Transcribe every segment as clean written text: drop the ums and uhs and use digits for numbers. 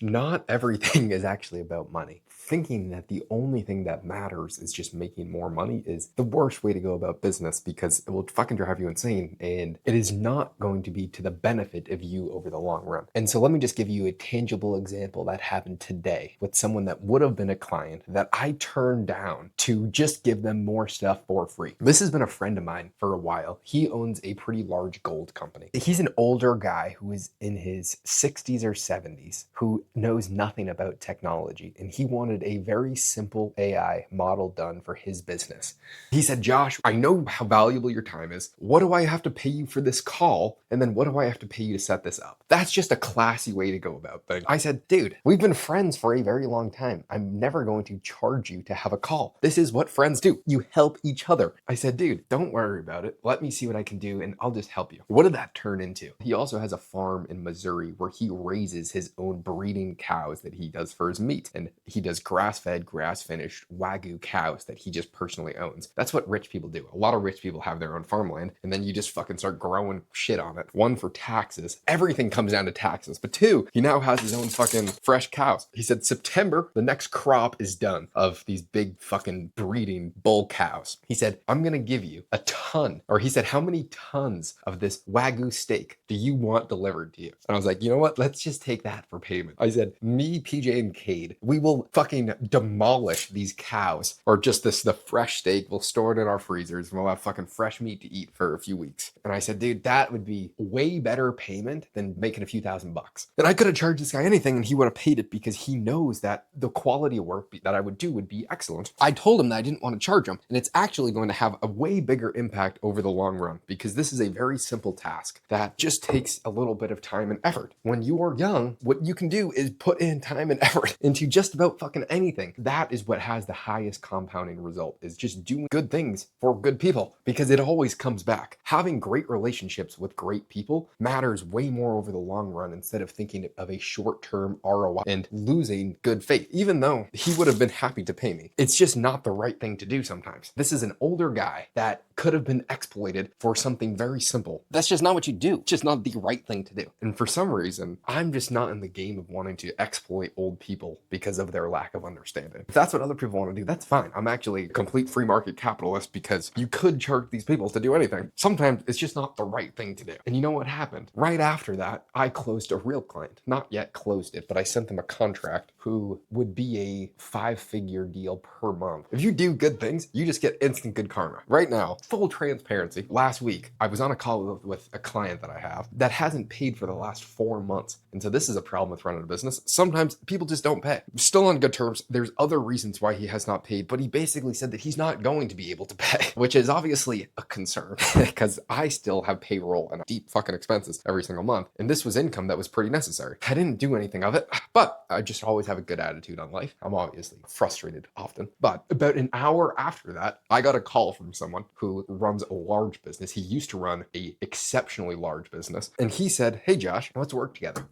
Not everything is actually about money. Thinking that the only thing that matters is just making more money is the worst way to go about business because it will fucking drive you insane and it is not going to be to the benefit of you over the long run. And so let me just give you a tangible example that happened today with someone that would have been a client that I turned down to just give them more stuff for free. This has been a friend of mine for a while. He owns a pretty large gold company. He's an older guy who is in his 60s or 70s who knows nothing about technology and he wanted a very simple AI model done for his business. He said, Josh, I know how valuable your time is. What do I have to pay you for this call? And then what do I have to pay you to set this up? That's just a classy way to go about things. I said, dude, we've been friends for a very long time. I'm never going to charge you to have a call. This is what friends do. You help each other. I said, dude, don't worry about it. Let me see what I can do and I'll just help you. What did that turn into? He also has a farm in Missouri where he raises his own breeding cows that he does for his meat. And he does grass-fed, grass-finished Wagyu cows that he just personally owns. That's what rich people do. A lot of rich people have their own farmland and then you just fucking start growing shit on it. One, for taxes. Everything comes down to taxes. But two, he now has his own fucking fresh cows. He said September, the next crop is done of these big fucking breeding bull cows. He said, I'm gonna give you a ton, or he said, how many tons of this Wagyu steak do you want delivered to you? And I was like, you know what? Let's just take that for payment. I said, me, PJ, and Cade, we will fucking demolish these cows, or just the fresh steak. We'll store it in our freezers and we'll have fucking fresh meat to eat for a few weeks. And I said, dude, that would be way better payment than making a few $1,000s. And I could have charged this guy anything and he would have paid it because he knows that the quality of work that I would do would be excellent. I told him that I didn't want to charge him, and it's actually going to have a way bigger impact over the long run because this is a very simple task that just takes a little bit of time and effort. When you are young, what you can do is put in time and effort into just about fucking anything. That is what has the highest compounding result, is just doing good things for good people because it always comes back. Having great relationships with great people matters way more over the long run instead of thinking of a short-term ROI and losing good faith, even though he would have been happy to pay me. It's just not the right thing to do sometimes. This is an older guy that could have been exploited for something very simple. That's just not what you do. It's just not the right thing to do. And for some reason, I'm just not in the game of wanting to exploit old people because of their lack of understanding. If that's what other people want to do, that's fine. I'm actually a complete free market capitalist because you could charge these people to do anything. Sometimes it's just not the right thing to do. And you know what happened? Right after that, I closed a real client. Not yet closed it, but I sent them a contract who would be a 5-figure deal per month. If you do good things, you just get instant good karma. Right now, full transparency, last week, I was on a call with a client that I have that hasn't paid for the last 4 months. And so this is a problem with running a business. Sometimes people just don't pay. Still on good terms. There's other reasons why he has not paid, but he basically said that he's not going to be able to pay, which is obviously a concern because I still have payroll and deep fucking expenses every single month. And this was income that was pretty necessary. I didn't do anything of it, but I just always have a good attitude on life. I'm obviously frustrated often, but about an hour after that, I got a call from someone who runs a large business. He used to run a exceptionally large business. And he said, hey, Josh, let's work together.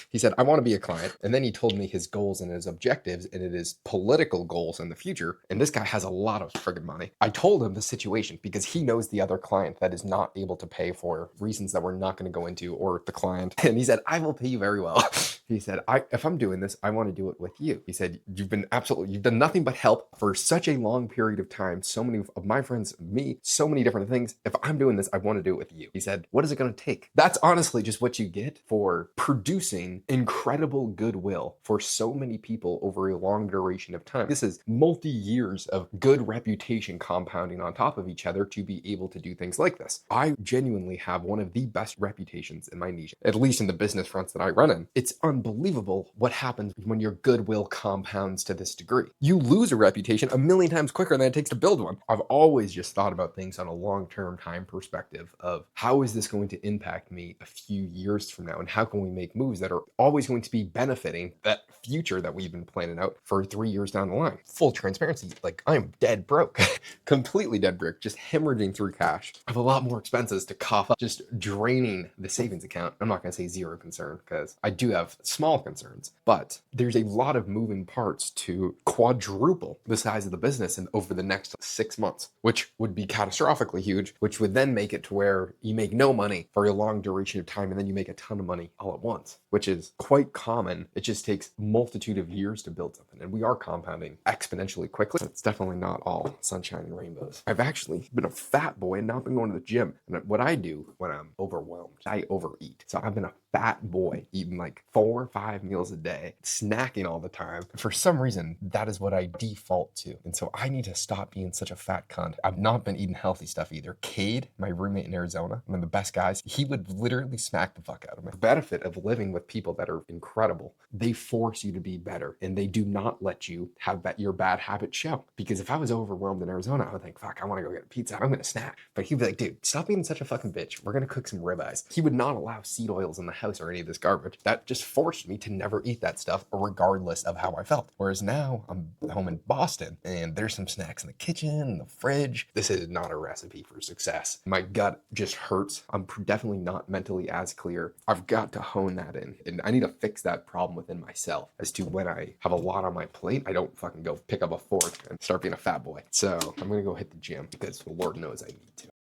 He said, I want to be a client. And then he told me his goals and his objectives and it is political goals in the future. And this guy has a lot of friggin' money. I told him the situation because he knows the other client that is not able to pay for reasons that we're not going to go into, or the client. And he said, I will pay you very well. He said, if I'm doing this, I want to do it with you. He said, you've done nothing but help for such a long period of time. So many of my friends, me, so many different things. If I'm doing this, I want to do it with you. He said, what is it going to take? That's honestly just what you get for producing incredible goodwill for so many people over a long duration of time. This is multi-years of good reputation compounding on top of each other to be able to do things like this. I genuinely have one of the best reputations in my niche, at least in the business fronts that I run in. It's unbelievable what happens when your goodwill compounds to this degree. You lose a reputation a million times quicker than it takes to build one. I've always just thought about things on a long-term time perspective of how is this going to impact me a few years from now, and how can we make moves that are always going to be benefiting that future that we've been planning out for 3 years down the line. Full transparency, like I'm dead broke, completely dead broke, just hemorrhaging through cash. I have a lot more expenses to cough up, just draining the savings account. I'm not going to say zero concern because I do have small concerns, but there's a lot of moving parts to quadruple the size of the business in over the next 6 months, which would be catastrophically huge, which would then make it to where you make no money for a long duration of time and then you make a ton of money all at once, which is quite common. It just takes a multitude of years to build something, and we are compounding exponentially quickly. It's definitely not all sunshine and rainbows. I've actually been a fat boy and not been going to the gym. And what I do when I'm overwhelmed, I overeat. So I've been a fat boy eating like 4 or 5 meals a day, snacking all the time. For some reason, that is what I default to. And so I need to stop being such a fat cunt. I've not been eating healthy stuff either. Cade, my roommate in Arizona, one of the best guys, he would literally smack the fuck out of me. The benefit of living with people that are incredible, they force you to be better and they do not let you have your bad habits show. Because if I was overwhelmed in Arizona, I would think, fuck, I want to go get a pizza. I'm going to snack. But he'd be like, dude, stop being such a fucking bitch. We're going to cook some ribeyes. He would not allow seed oils in the house or any of this garbage. That just forced me to never eat that stuff regardless of how I felt. Whereas now I'm home in Boston and there's some snacks in the kitchen, in the fridge. This is not a recipe for success. My gut just hurts. I'm definitely not mentally as clear. I've got to hone that in, and I need to fix that problem within myself as to when I have a lot on my plate, I don't fucking go pick up a fork and start being a fat boy. So I'm gonna go hit the gym because Lord knows I need to.